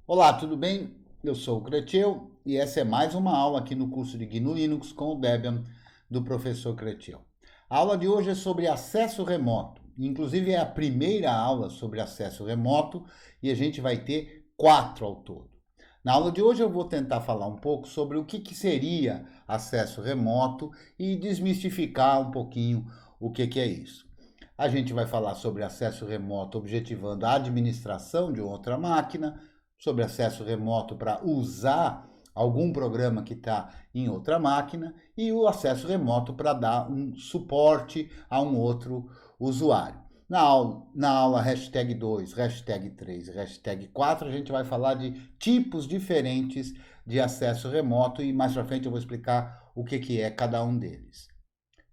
Olá, tudo bem? Eu sou o Cretiel e essa é mais uma aula aqui no curso de GNU Linux com o Debian do professor Cretiel. A aula de hoje é sobre acesso remoto. Inclusive é a primeira aula sobre acesso remoto e a gente vai ter 4 ao todo. Na aula de hoje eu vou tentar falar um pouco sobre o que seria acesso remoto e desmistificar um pouquinho o que é isso. A gente vai falar sobre acesso remoto objetivando a administração de outra máquina, sobre acesso remoto para usar algum programa que está em outra máquina e o acesso remoto para dar um suporte a um outro usuário. Na aula hashtag 2, hashtag 3 e hashtag 4, a gente vai falar de tipos diferentes de acesso remoto e mais para frente eu vou explicar o que é cada um deles.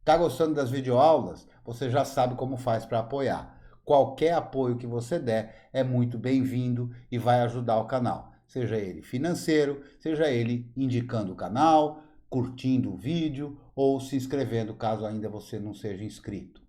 Tá gostando das videoaulas? Você já sabe como faz para apoiar. Qualquer apoio que você der é muito bem-vindo e vai ajudar o canal. Seja ele financeiro, seja ele indicando o canal, curtindo o vídeo ou se inscrevendo caso ainda você não seja inscrito.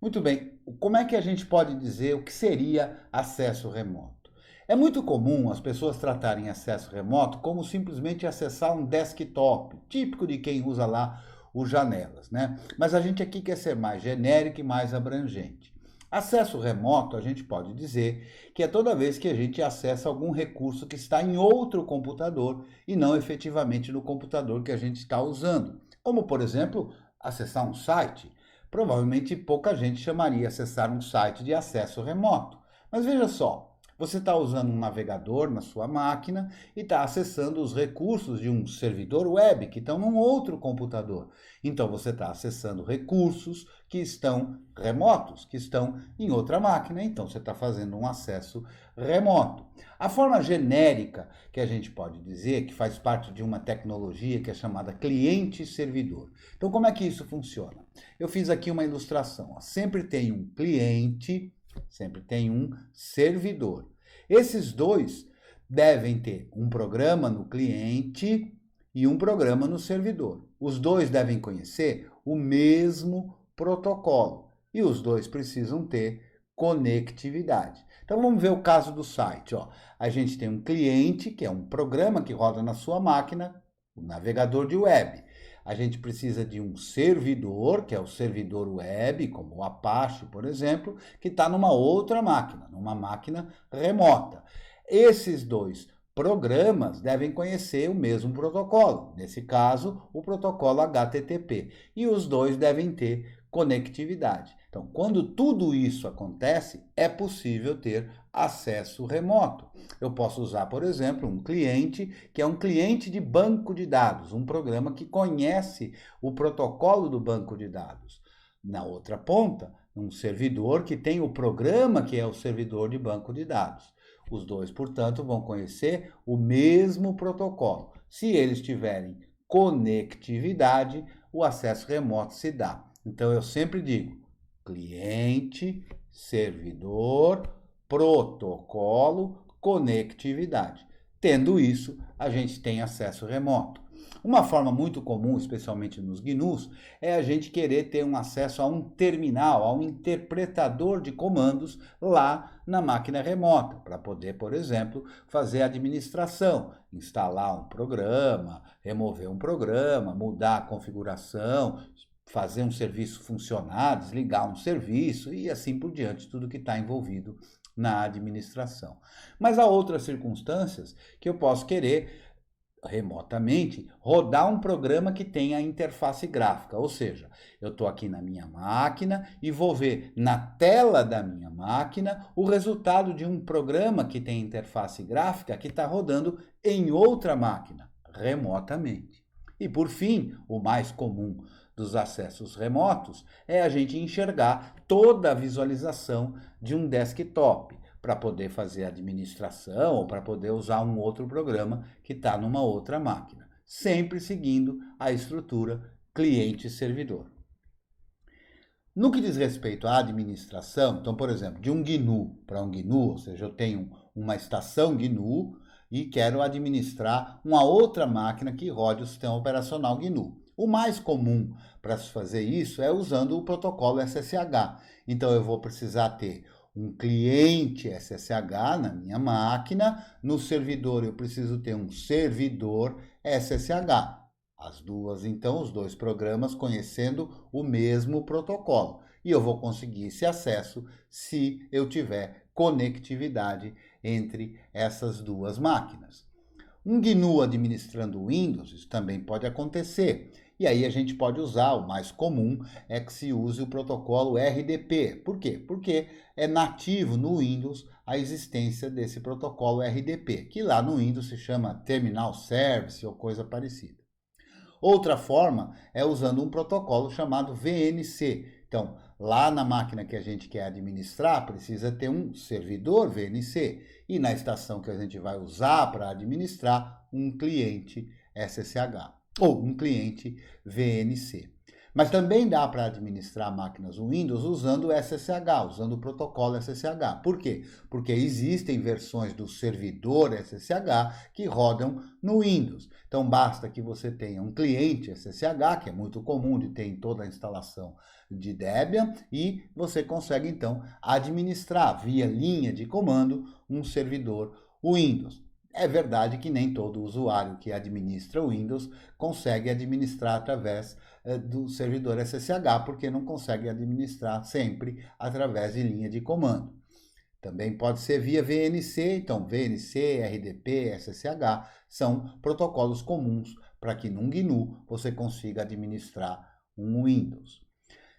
Muito bem, como é que a gente pode dizer o que seria acesso remoto? É muito comum as pessoas tratarem acesso remoto como simplesmente acessar um desktop, típico de quem usa lá os janelas, né? Mas a gente aqui quer ser mais genérico e mais abrangente. Acesso remoto, a gente pode dizer que é toda vez que a gente acessa algum recurso que está em outro computador e não efetivamente no computador que a gente está usando. Como, por exemplo, acessar um site. Provavelmente pouca gente chamaria acessar um site de acesso remoto. Mas veja só, você está usando um navegador na sua máquina e está acessando os recursos de um servidor web que estão num outro computador. Então você está acessando recursos que estão remotos, que estão em outra máquina. Então você está fazendo um acesso remoto. A forma genérica que a gente pode dizer, que faz parte de uma tecnologia que é chamada cliente-servidor. Então como é que isso funciona? Eu fiz aqui uma ilustração. Ó. Sempre tem um cliente, sempre tem um servidor. Esses dois devem ter um programa no cliente e um programa no servidor. Os dois devem conhecer o mesmo protocolo e os dois precisam ter conectividade. Então vamos ver o caso do site. Ó. A gente tem um cliente, que é um programa que roda na sua máquina, o navegador de web. A gente precisa de um servidor, que é o servidor web, como o Apache, por exemplo, que está numa outra máquina, numa máquina remota. Esses dois programas devem conhecer o mesmo protocolo, nesse caso, o protocolo HTTP, e os dois devem ter conectividade. Então, quando tudo isso acontece, é possível ter acesso remoto. Eu posso usar, por exemplo, um cliente que é um cliente de banco de dados, um programa que conhece o protocolo do banco de dados. Na outra ponta, um servidor que tem o programa que é o servidor de banco de dados. Os dois, portanto, vão conhecer o mesmo protocolo. Se eles tiverem conectividade, o acesso remoto se dá. Então, eu sempre digo cliente, servidor, protocolo, conectividade. Tendo isso, a gente tem acesso remoto. Uma forma muito comum, especialmente nos GNUs, é a gente querer ter um acesso a um terminal, a um interpretador de comandos lá na máquina remota, para poder, por exemplo, fazer administração, instalar um programa, remover um programa, mudar a configuração, fazer um serviço funcionar, desligar um serviço e assim por diante, tudo que está envolvido na administração. Mas há outras circunstâncias que eu posso querer remotamente rodar um programa que tenha interface gráfica, ou seja, eu estou aqui na minha máquina e vou ver na tela da minha máquina o resultado de um programa que tem interface gráfica que está rodando em outra máquina, remotamente. E por fim, o mais comum dos acessos remotos é a gente enxergar toda a visualização de um desktop para poder fazer administração ou para poder usar um outro programa que está numa outra máquina, sempre seguindo a estrutura cliente-servidor. No que diz respeito à administração, então, por exemplo, de um GNU para um GNU, ou seja, eu tenho uma estação GNU e quero administrar uma outra máquina que rode o sistema operacional GNU. O mais comum para se fazer isso é usando o protocolo SSH. Então eu vou precisar ter um cliente SSH na minha máquina, no servidor eu preciso ter um servidor SSH. As duas, então, os dois programas conhecendo o mesmo protocolo. E eu vou conseguir esse acesso se eu tiver conectividade entre essas duas máquinas. Um GNU administrando Windows, isso também pode acontecer. E aí a gente pode usar, o mais comum é que se use o protocolo RDP. Por quê? Porque é nativo no Windows a existência desse protocolo RDP, que lá no Windows se chama Terminal Service ou coisa parecida. Outra forma é usando um protocolo chamado VNC. Então, lá na máquina que a gente quer administrar, precisa ter um servidor VNC. E na estação que a gente vai usar para administrar, um cliente SSH ou um cliente VNC. Mas também dá para administrar máquinas Windows usando o SSH, usando o protocolo SSH. Por quê? Porque existem versões do servidor SSH que rodam no Windows. Então basta que você tenha um cliente SSH, que é muito comum de ter em toda a instalação de Debian, e você consegue então administrar via linha de comando um servidor Windows. É verdade que nem todo usuário que administra o Windows consegue administrar através do servidor SSH, porque não consegue administrar sempre através de linha de comando. Também pode ser via VNC, então VNC, RDP, SSH são protocolos comuns para que num GNU você consiga administrar um Windows.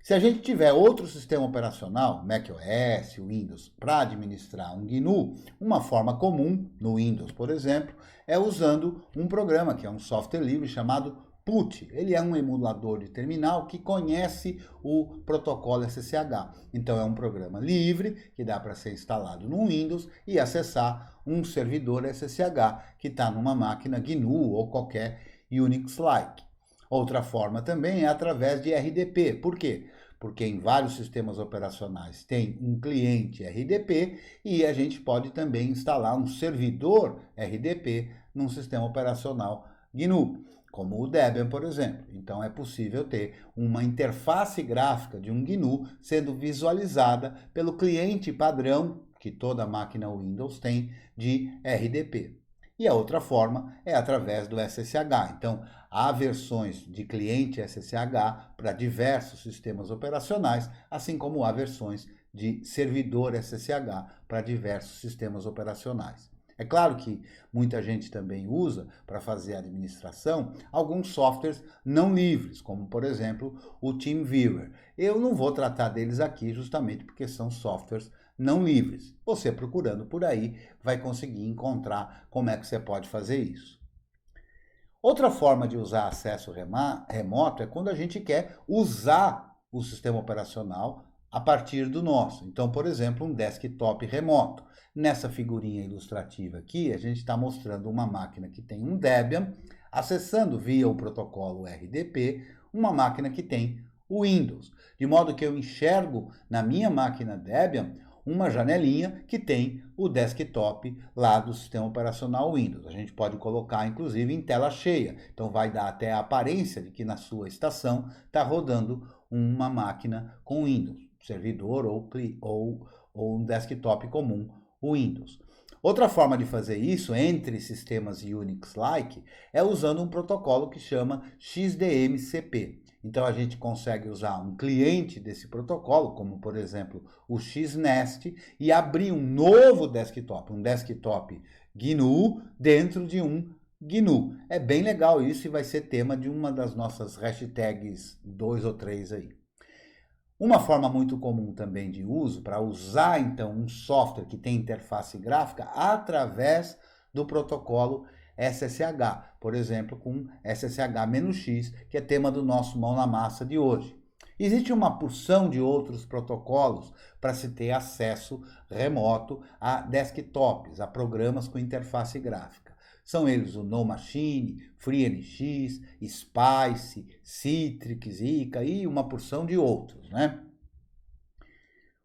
Se a gente tiver outro sistema operacional, macOS, Windows, para administrar um GNU, uma forma comum no Windows, por exemplo, é usando um programa que é um software livre chamado PuTTY. Ele é um emulador de terminal que conhece o protocolo SSH. Então é um programa livre que dá para ser instalado no Windows e acessar um servidor SSH que está numa máquina GNU ou qualquer Unix-like. Outra forma também é através de RDP. Por quê? Porque em vários sistemas operacionais tem um cliente RDP e a gente pode também instalar um servidor RDP num sistema operacional GNU, como o Debian, por exemplo. Então é possível ter uma interface gráfica de um GNU sendo visualizada pelo cliente padrão que toda máquina Windows tem de RDP. E a outra forma é através do SSH. Então, há versões de cliente SSH para diversos sistemas operacionais, assim como há versões de servidor SSH para diversos sistemas operacionais. É claro que muita gente também usa para fazer a administração alguns softwares não livres, como por exemplo o TeamViewer. Eu não vou tratar deles aqui justamente porque são softwares não livres. Você procurando por aí vai conseguir encontrar como é que você pode fazer isso. Outra forma de usar acesso remoto é quando a gente quer usar o sistema operacional a partir do nosso. Então, por exemplo, um desktop remoto. Nessa figurinha ilustrativa aqui, a gente está mostrando uma máquina que tem um Debian, acessando via o protocolo RDP, uma máquina que tem o Windows. De modo que eu enxergo na minha máquina Debian uma janelinha que tem o desktop lá do sistema operacional Windows. A gente pode colocar, inclusive, em tela cheia. Então, vai dar até a aparência de que na sua estação está rodando uma máquina com Windows, servidor ou um desktop comum, o Windows. Outra forma de fazer isso entre sistemas Unix-like é usando um protocolo que chama XDMCP. Então a gente consegue usar um cliente desse protocolo, como por exemplo o XNest, e abrir um novo desktop, um desktop GNU dentro de um GNU. É bem legal isso e vai ser tema de uma das nossas hashtags 2 ou 3 aí. Uma forma muito comum também de uso, para usar então um software que tem interface gráfica através do protocolo SSH, por exemplo, com SSH-X, que é tema do nosso Mão na Massa de hoje. Existe uma porção de outros protocolos para se ter acesso remoto a desktops, a programas com interface gráfica. São eles o NoMachine, FreeNX, Spice, Citrix, Ica e uma porção de outros, né?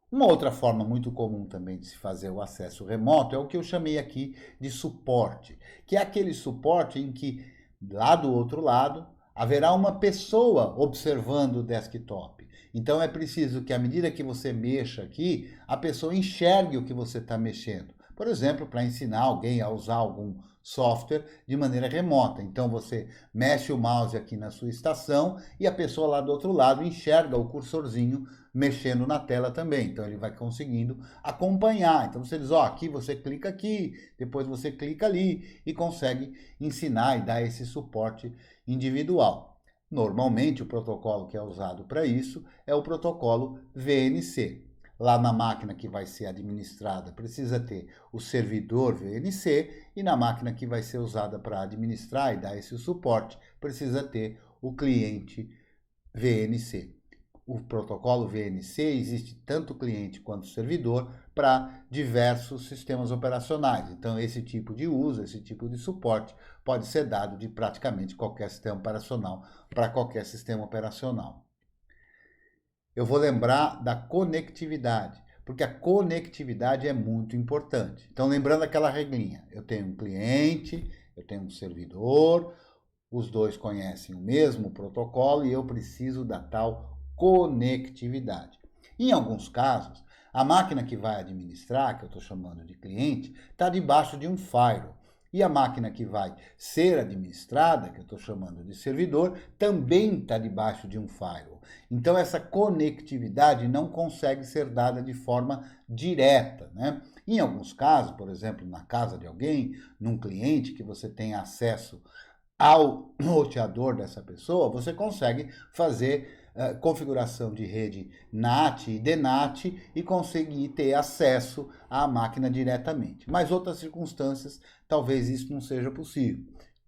Uma outra forma muito comum também de se fazer o acesso remoto é o que eu chamei aqui de suporte, que é aquele suporte em que, lá do outro lado, haverá uma pessoa observando o desktop. Então é preciso que à medida que você mexa aqui, a pessoa enxergue o que você está mexendo. Por exemplo, para ensinar alguém a usar algum software de maneira remota. Então você mexe o mouse aqui na sua estação e a pessoa lá do outro lado enxerga o cursorzinho mexendo na tela também. Então ele vai conseguindo acompanhar. Então você diz, ó, aqui você clica aqui, depois você clica ali e consegue ensinar e dar esse suporte individual. Normalmente o protocolo que é usado para isso é o protocolo VNC. Lá na máquina que vai ser administrada precisa ter o servidor VNC e na máquina que vai ser usada para administrar e dar esse suporte precisa ter o cliente VNC. O protocolo VNC existe tanto cliente quanto servidor para diversos sistemas operacionais. Então, esse tipo de uso, esse tipo de suporte pode ser dado de praticamente qualquer sistema operacional para qualquer sistema operacional. Eu vou lembrar da conectividade, porque a conectividade é muito importante. Então, lembrando aquela regrinha, eu tenho um cliente, eu tenho um servidor, os dois conhecem o mesmo protocolo e eu preciso da tal conectividade. Em alguns casos, a máquina que vai administrar, que eu estou chamando de cliente, está debaixo de um firewall. E a máquina que vai ser administrada, que eu estou chamando de servidor, também está debaixo de um firewall. Então, essa conectividade não consegue ser dada de forma direta, né? Em alguns casos, por exemplo, na casa de alguém, num cliente que você tem acesso ao roteador dessa pessoa, você consegue fazer configuração de rede NAT e DNAT e conseguir ter acesso à máquina diretamente. Mas outras circunstâncias, talvez isso não seja possível.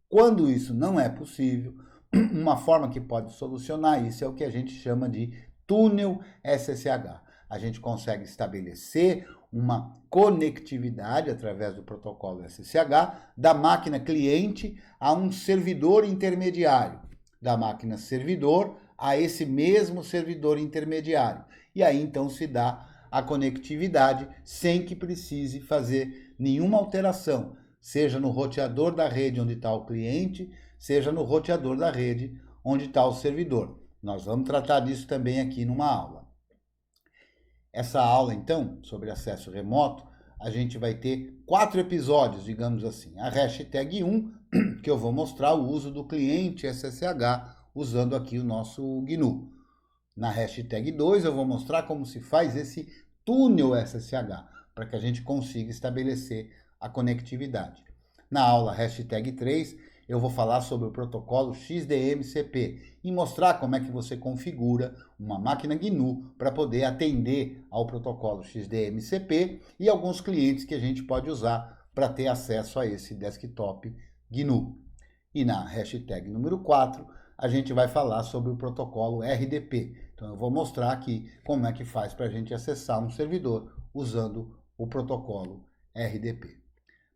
Quando isso não é possível, uma forma que pode solucionar isso é o que a gente chama de túnel SSH. A gente consegue estabelecer uma conectividade através do protocolo SSH da máquina cliente a um servidor intermediário, da máquina servidor a esse mesmo servidor intermediário. E aí então se dá a conectividade sem que precise fazer nenhuma alteração, seja no roteador da rede onde está o cliente, seja no roteador da rede onde está o servidor. Nós vamos tratar disso também aqui numa aula. Essa aula, então, sobre acesso remoto, a gente vai ter 4 episódios, digamos assim. A hashtag 1, que eu vou mostrar o uso do cliente SSH, usando aqui o nosso GNU. Na hashtag 2, eu vou mostrar como se faz esse túnel SSH, para que a gente consiga estabelecer a conectividade. Na aula hashtag 3, eu vou falar sobre o protocolo XDMCP e mostrar como é que você configura uma máquina GNU para poder atender ao protocolo XDMCP e alguns clientes que a gente pode usar para ter acesso a esse desktop GNU. E na hashtag número 4, a gente vai falar sobre o protocolo RDP. Então eu vou mostrar aqui como é que faz para a gente acessar um servidor usando o protocolo RDP.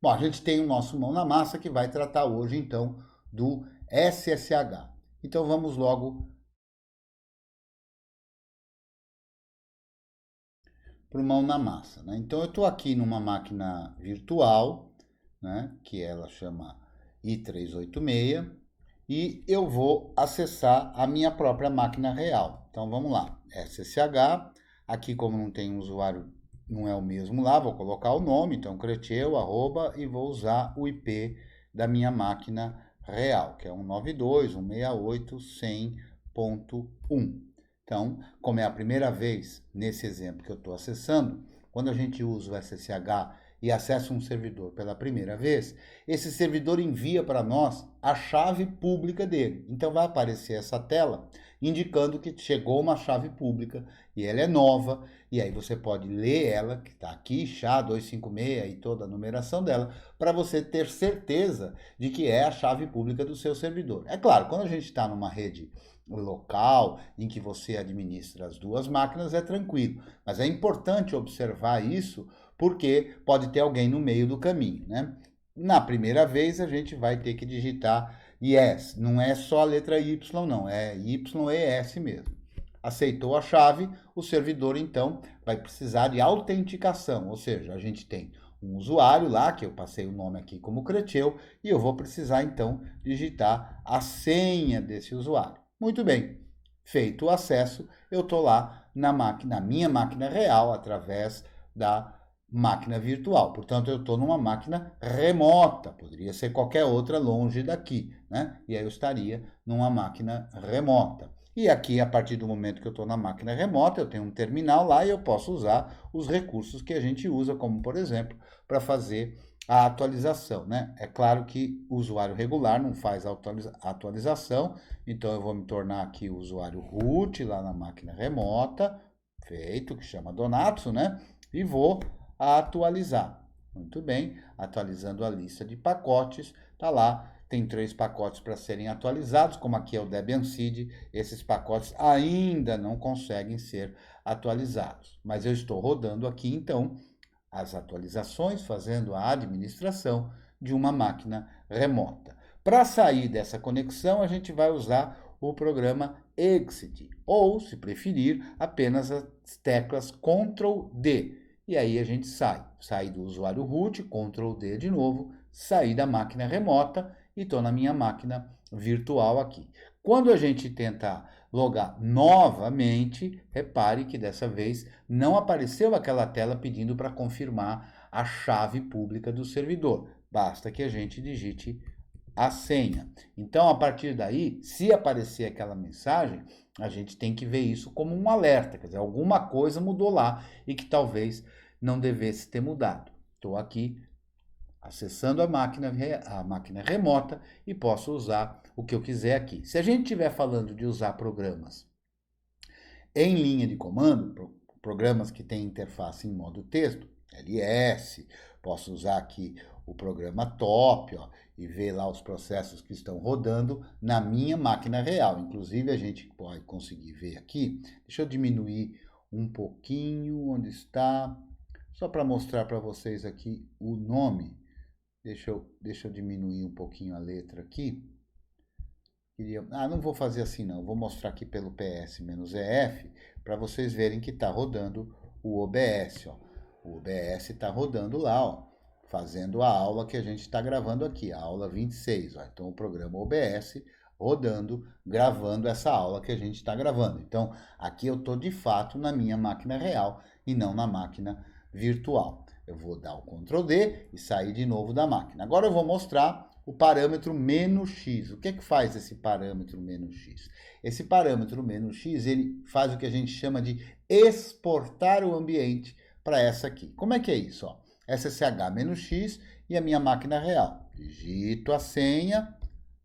Bom, a gente tem o nosso Mão na Massa que vai tratar hoje, então, do SSH. Então, vamos logo para o Mão na Massa, né? Então, eu estou aqui numa máquina virtual, né, que ela chama i386, e eu vou acessar a minha própria máquina real. Então, vamos lá. SSH, aqui como não tem usuário, não é o mesmo lá, vou colocar o nome, então Creteu, arroba, e vou usar o IP da minha máquina real, que é 192.168.100.1. Então, como é a primeira vez nesse exemplo que eu estou acessando, quando a gente usa o SSH e acessa um servidor pela primeira vez, esse servidor envia para nós a chave pública dele. Então vai aparecer essa tela indicando que chegou uma chave pública e ela é nova, e aí você pode ler ela, que está aqui, SHA-256 e toda a numeração dela, para você ter certeza de que é a chave pública do seu servidor. É claro, quando a gente está numa rede local em que você administra as duas máquinas, é tranquilo, mas é importante observar isso porque pode ter alguém no meio do caminho, né? Na primeira vez a gente vai ter que digitar yes, não é só a letra Y não, é YES mesmo. Aceitou a chave, o servidor então vai precisar de autenticação, ou seja, a gente tem um usuário lá, que eu passei o nome aqui como Creteu, e eu vou precisar então digitar a senha desse usuário. Muito bem, Feito o acesso, eu estou lá na minha máquina real, através da máquina virtual. Portanto, eu estou numa máquina remota, poderia ser qualquer outra longe daqui, né? E aí eu estaria numa máquina remota. E aqui, a partir do momento que eu estou na máquina remota, eu tenho um terminal lá e eu posso usar os recursos que a gente usa, como, por exemplo, para fazer a atualização, né? É claro que o usuário regular não faz a atualização, então eu vou me tornar aqui o usuário root lá na máquina remota, feito, que chama Donatsu, né? E vou atualizar. Muito bem, atualizando a lista de pacotes, tá lá, tem 3 pacotes para serem atualizados, como aqui é o Debian Seed, esses pacotes ainda não conseguem ser atualizados, mas eu estou rodando aqui então as atualizações, fazendo a administração de uma máquina remota. Para sair dessa conexão, a gente vai usar o programa Exit, ou, se preferir, apenas as teclas Ctrl D. E aí a gente sai do usuário root, Ctrl D de novo, sair da máquina remota e estou na minha máquina virtual aqui. Quando a gente tenta logar novamente, repare que dessa vez não apareceu aquela tela pedindo para confirmar a chave pública do servidor. Basta que a gente digite a senha. Então, a partir daí, se aparecer aquela mensagem, a gente tem que ver isso como um alerta, quer dizer, alguma coisa mudou lá e que talvez não devesse ter mudado. Estou aqui acessando a máquina remota e posso usar o que eu quiser aqui. Se a gente estiver falando de usar programas em linha de comando, programas que têm interface em modo texto, LS, posso usar aqui o programa top, ó, e ver lá os processos que estão rodando na minha máquina real. Inclusive, a gente pode conseguir ver aqui. Deixa eu diminuir um pouquinho onde está, só para mostrar para vocês aqui o nome. Deixa eu diminuir um pouquinho a letra aqui. Não vou fazer assim não, vou mostrar aqui pelo PS-EF para vocês verem que está rodando o OBS. Ó. O OBS está rodando lá, ó, fazendo a aula que a gente está gravando aqui, a aula 26. Ó. Então, o programa OBS rodando, gravando essa aula que a gente está gravando. Então, aqui eu estou de fato na minha máquina real e não na máquina virtual. Eu vou dar o Ctrl D e sair de novo da máquina. Agora eu vou mostrar o parâmetro "-x". O que é que faz esse parâmetro "-x"? Esse parâmetro "-x", ele faz o que a gente chama de exportar o ambiente para essa aqui. Como é que é isso? Ó? SSH-x e a minha máquina real. Digito a senha,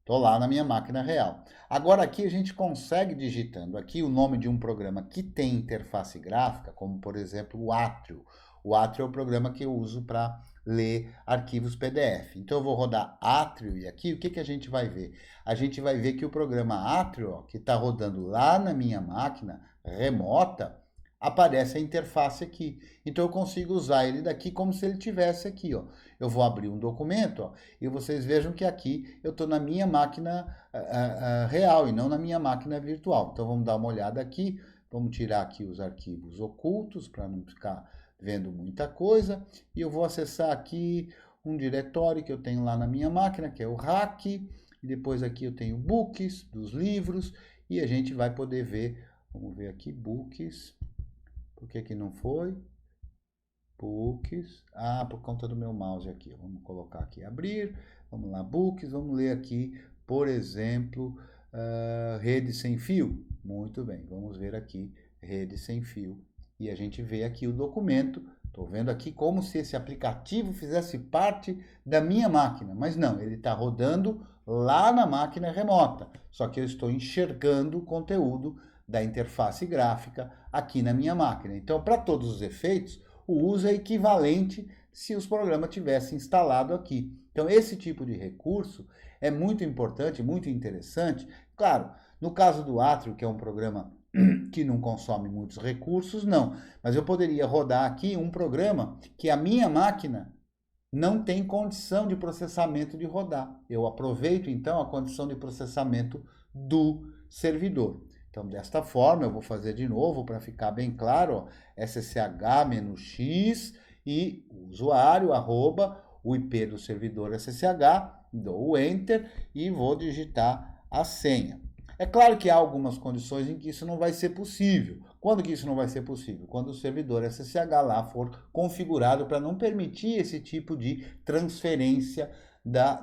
estou lá na minha máquina real. Agora aqui a gente consegue, digitando aqui o nome de um programa que tem interface gráfica, como por exemplo o Atrio. O Atrio é o programa que eu uso para ler arquivos PDF. Então eu vou rodar Atrio e aqui o que a gente vai ver? A gente vai ver que o programa Atrio, ó, que está rodando lá na minha máquina remota, aparece a interface aqui. Então eu consigo usar ele daqui como se ele tivesse aqui. Ó. Eu vou abrir um documento, ó, e vocês vejam que aqui eu estou na minha máquina real e não na minha máquina virtual. Então vamos dar uma olhada aqui. Vamos tirar aqui os arquivos ocultos para não ficar vendo muita coisa, e eu vou acessar aqui um diretório que eu tenho lá na minha máquina, que é o hack, e depois aqui eu tenho books dos livros, e a gente vai poder ver, vamos ver aqui, books, por que não foi? Books, por conta do meu mouse aqui, vamos colocar aqui, abrir, vamos lá, books, vamos ler aqui, por exemplo, rede sem fio, muito bem, vamos ver aqui, rede sem fio, e a gente vê aqui o documento, estou vendo aqui como se esse aplicativo fizesse parte da minha máquina, mas não, ele está rodando lá na máquina remota, só que eu estou enxergando o conteúdo da interface gráfica aqui na minha máquina. Então, para todos os efeitos, o uso é equivalente se os programas tivessem instalado aqui. Então, esse tipo de recurso é muito importante, muito interessante. Claro, no caso do Atrio, que é um programa que não consome muitos recursos, não. Mas eu poderia rodar aqui um programa que a minha máquina não tem condição de processamento de rodar. Eu aproveito, então, a condição de processamento do servidor. Então, desta forma, eu vou fazer de novo para ficar bem claro, ó, SSH-x e o usuário, o IP do servidor SSH, dou o Enter e vou digitar a senha. É claro que há algumas condições em que isso não vai ser possível. Quando que isso não vai ser possível? Quando o servidor SSH lá for configurado para não permitir esse tipo de transferência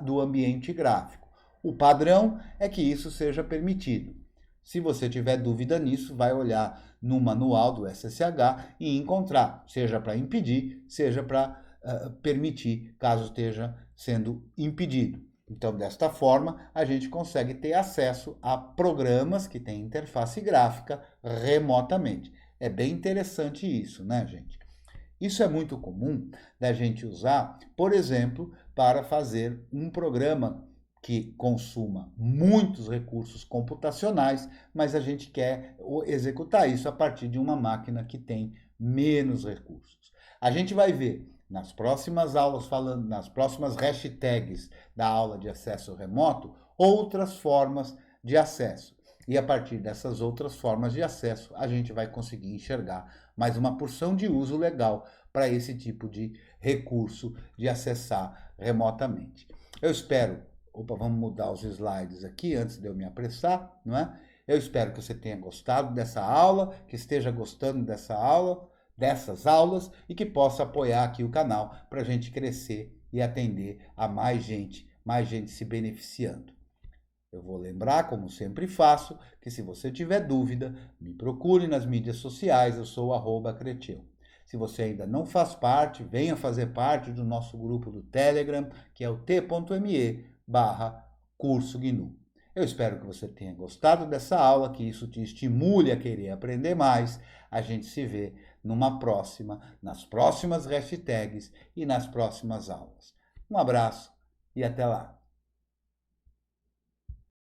do ambiente gráfico. O padrão é que isso seja permitido. Se você tiver dúvida nisso, vai olhar no manual do SSH e encontrar, seja para impedir, seja para permitir, caso esteja sendo impedido. Então, desta forma, a gente consegue ter acesso a programas que têm interface gráfica remotamente. É bem interessante isso, né, gente? Isso é muito comum da gente usar, por exemplo, para fazer um programa que consuma muitos recursos computacionais, mas a gente quer executar isso a partir de uma máquina que tem menos recursos. A gente vai ver nas próximas aulas, falando nas próximas hashtags da aula de acesso remoto, outras formas de acesso. E a partir dessas outras formas de acesso, a gente vai conseguir enxergar mais uma porção de uso legal para esse tipo de recurso de acessar remotamente. Eu espero, vamos mudar os slides aqui antes de eu me apressar, não é? Eu espero que você tenha gostado dessa aula, que esteja gostando dessa aula, dessas aulas e que possa apoiar aqui o canal para a gente crescer e atender a mais gente se beneficiando. Eu vou lembrar, como sempre faço, que se você tiver dúvida, me procure nas mídias sociais, eu sou @Creteu. Se você ainda não faz parte, venha fazer parte do nosso grupo do Telegram, que é o t.me/curso GNU. Eu espero que você tenha gostado dessa aula, que isso te estimule a querer aprender mais. A gente se vê numa próxima, nas próximas hashtags e nas próximas aulas. Um abraço e até lá!